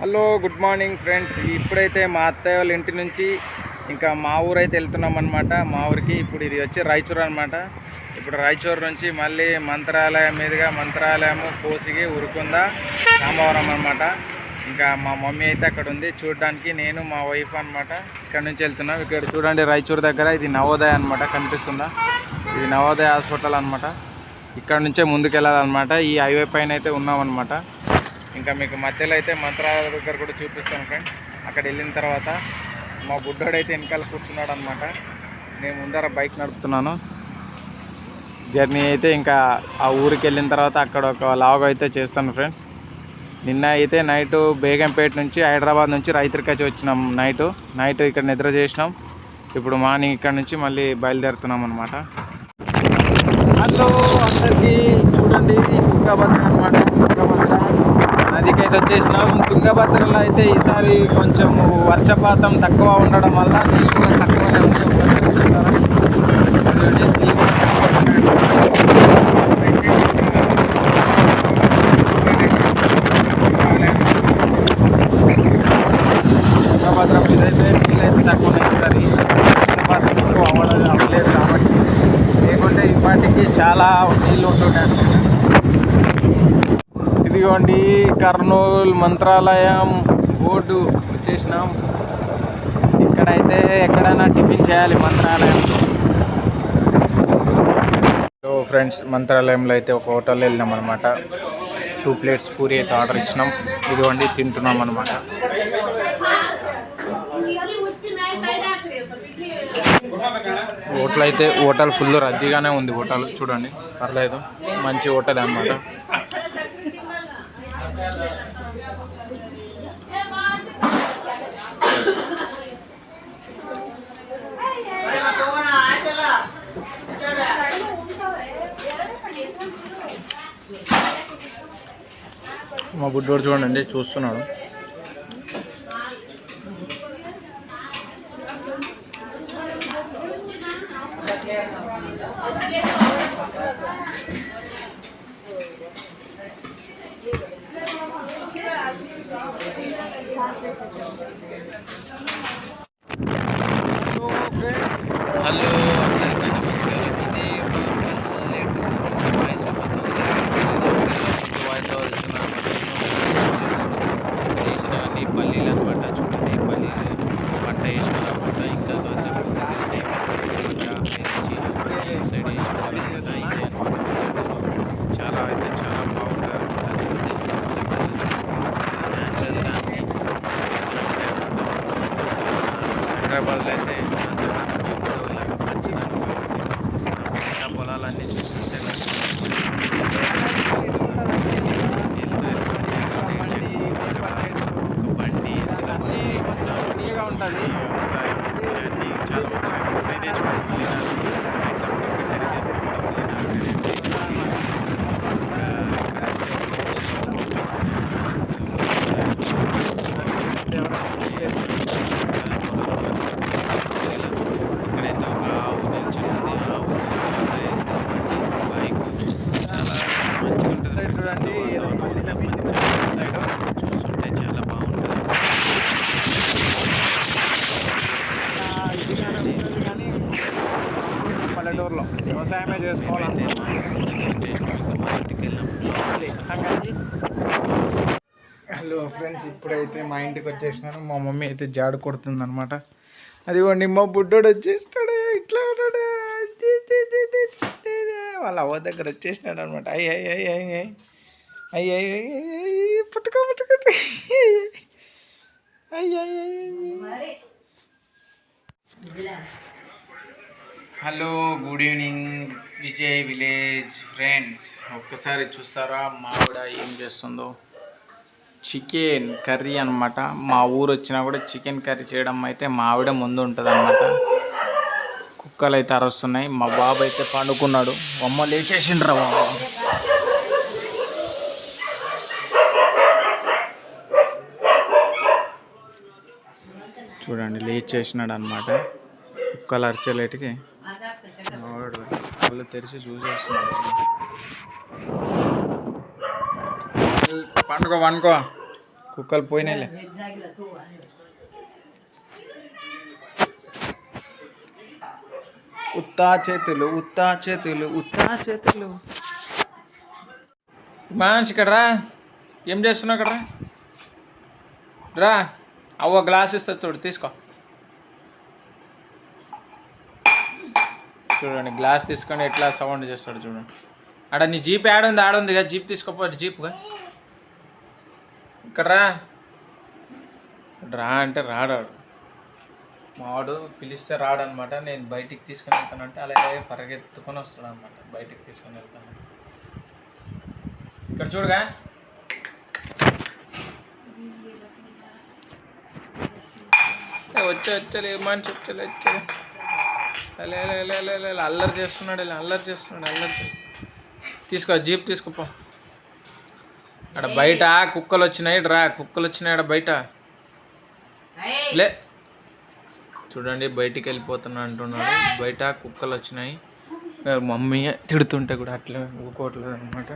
Hello good morning friends. ఇప్పుడైతే మా అత్తయ్య వాళ్ళ ఇంటి నుంచి ఇంకా మా ఊరైతే వెళ్తున్నాం అనమాట. మా ఊరికి ఇప్పుడు ఇది వచ్చి రాయచూరు అనమాట. ఇప్పుడు రాయచూరు నుంచి మళ్ళీ మంత్రాలయం మీదుగా మంత్రాలయము, కోసిగి, ఉరుకుంద, రామవరం అనమాట. ఇంకా మా మమ్మీ అయితే అక్కడ ఉంది చూడడానికి, నేను మా వైఫ్ అనమాట ఇక్కడ నుంచి వెళ్తున్నాం. ఇక్కడ చూడండి రాయచూరు దగ్గర ఇది నవోదయ అనమాట, కనిపిస్తుందా? ఇది నవోదయ హాస్పిటల్ అనమాట. ఇక్కడ నుంచే ముందుకు వెళ్ళాలన్నమాట. ఈ హైవే పైన అయితే ఉన్నామన్నమాట. ఇంకా మీకు మధ్యలో అయితే మంత్రాలయ దగ్గర కూడా చూపిస్తాను ఫ్రెండ్స్. అక్కడ వెళ్ళిన తర్వాత మా బుడ్డోడైతే వెనకాల కూర్చున్నాడు అనమాట. నేను ముందర బైక్ నడుపుతున్నాను. జర్నీ అయితే ఇంకా ఆ ఊరికి వెళ్ళిన తర్వాత అక్కడ ఒక లాగ్ అయితే చేస్తాను ఫ్రెండ్స్. నిన్న అయితే నైటు బేగంపేట నుంచి హైదరాబాద్ నుంచి రైతురికచ్చి వచ్చినాం. నైట్ ఇక్కడ నిద్ర చేసినాం. ఇప్పుడు మార్నింగ్ ఇక్కడ నుంచి మళ్ళీ బయలుదేరుతున్నాం అనమాట. హలో అందరికీ, చూడండి తుంగభద్ర అనమాట. తుంగభద్ర నదికి అయితే వచ్చేసినాం. తుంగభద్రలో అయితే ఈసారి కొంచెం వర్షపాతం తక్కువ ఉండడం వల్ల నీళ్ళు కూడా తక్కువనే ఉన్నాయి. చూస్తారా? తుంగభద్ర మీద అయితే నీళ్ళు అయితే తక్కువ ఉన్నాయి. ఈసారి వర్షపాతం ఎక్కువ అవ్వలేదు కాబట్టి, లేకుంటే ఇప్పటికి చాలా నీళ్ళు ఉంటుంటాయి అనమాట. ఇదిగోండి కర్నూలు మంత్రాలయం బోర్డు వచ్చేసినాం. ఇక్కడైతే ఎక్కడైనా టిఫిన్ చేయాలి మంత్రాలయం. సో ఫ్రెండ్స్, మంత్రాలయంలో అయితే ఒక హోటల్లో వెళ్ళినాం అనమాట. 2 ప్లేట్స్ పూరి అయితే ఆర్డర్ ఇచ్చినాం. ఇదిగోండి తింటున్నాం అనమాట. హోటల్ ఫుల్ రద్దీగానే ఉంది. హోటల్ చూడండి, పర్లేదు, మంచి హోటల్ అనమాట. మా బుడ్డోడు చూడండి చూస్తున్నాడు. హలో వేసినవన్నీ పల్లీలు అనమాట. చూడండి పల్లీలు పంట వేసినాం అనమాట. ఇంకా కాసేపు సైడ్ చాలా అయితే చాలా బాగుంటుంది అనమాట. చూడండి న్యాచురల్గా హైదరాబాద్లో అయితే పొలాలన్నీ చూస్తుంటే బండి అన్నీ కొంచెం ఫ్రీగా ఉంటుంది. వ్యవసాయం అన్నీ చాలా మంచిగా వ్యవసాయం చూడండి. ప్రిపేర్ చేస్తాం ఇక్కడైతే ఒక ఆవు నిల్చుంది. సైడ్ చూడండి, సైడ్ చూస్తుంటే చాలా బాగుంటుంది. కానీ పల్లెటూరులో వ్యవసాయమే చేసుకోవాలంటే సంగతి. హలో ఫ్రెండ్స్, ఇప్పుడైతే మా ఇంటికి వచ్చేసినాను. మా మమ్మీ అయితే జాడు కొడుతుంది అనమాట. అదిగోండి మా బుడ్డోడు వచ్చేసినాడు. ఇట్లా ఉన్నాడు, వాళ్ళ అవ్వ దగ్గర వచ్చేసినాడు అనమాట. పుట్టుకో hello good evening Vijay village friends. ఒక్కసారి చూస్తారా మావిడ ఏం చేస్తుందో? చికెన్ కర్రీ అనమాట. మా ఊరు వచ్చినా కూడా చికెన్ కర్రీ చేయడం అయితే మా ఆవిడ ముందు ఉంటుంది అనమాట. కుక్కలు అయితే అరుస్తున్నాయి. మా బాబు అయితే పండుకున్నాడు. అమ్మ లేచేసిండ్రా బాబు. చూడండి లేచేసినాడు అనమాట. కుక్కలు అరిచేలేటికి కళ్ళు తెరిచి చూసేస్తున్నాడు. పండుకో కుక్కలు పోయినాయిలే. ఉత్తా చేతులు ఉత్తా చేతులు ఉత్తా చేతులు. మనిషి ఇక్కడ రా. ఏం చేస్తున్నావు ఇక్కడ రా. అవ్వ గ్లాస్ ఇస్తా చూడు, తీసుకో. చూడండి గ్లాస్ తీసుకొని ఎట్లా సౌండ్ చేస్తాడు చూడండి. ఆడ నీ జీప్ ఆడుంది కదా, జీప్ తీసుకోపోయి జీప్గా. ఇక్కడ రా. రా అంటే రాడాడు. మావాడు పిలిస్తే రాడనమాట. నేను బయటికి తీసుకొని వెళ్తానంటే అలాగే పరిగెత్తుకొని వస్తాడు అనమాట. బయటికి తీసుకొని వెళ్తాను. ఇక్కడ చూడగా. వచ్చలే మనిషి వచ్చలే. అల్లరి చేస్తున్నాడు. తీసుకో జీప్ తీసుకుపో. అక్కడ బయట కుక్కలు వచ్చినాయి. ఆడ బయట లే. చూడండి బయటికి వెళ్ళిపోతున్నా అంటున్నాడు. బయట కుక్కలు వచ్చినాయి. మమ్మీ తిడుతుంటే కూడా అట్లా ఊరుకోవట్లేదు అనమాట.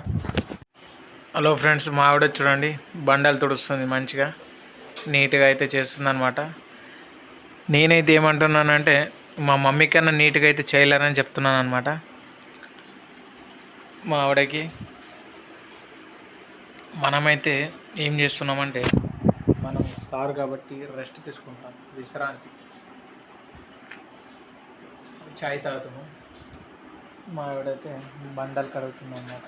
హలో ఫ్రెండ్స్, మా ఆవిడ చూడండి బండలు తుడుస్తుంది, మంచిగా నీట్గా అయితే చేస్తుంది అనమాట. నేనైతే ఏమంటున్నానంటే మా మమ్మీ కన్నా నీట్గా అయితే చేయలేరని చెప్తున్నాను అనమాట మా ఆవిడకి. మనమైతే ఏం చేస్తున్నామంటే మనం సార్ కాబట్టి రెస్ట్ తీసుకుంటాం, విశ్రాంతి. చాయ్ తాగుతాము. మా ఆవిడైతే బండలు కడుగుతుంది అన్నమాట.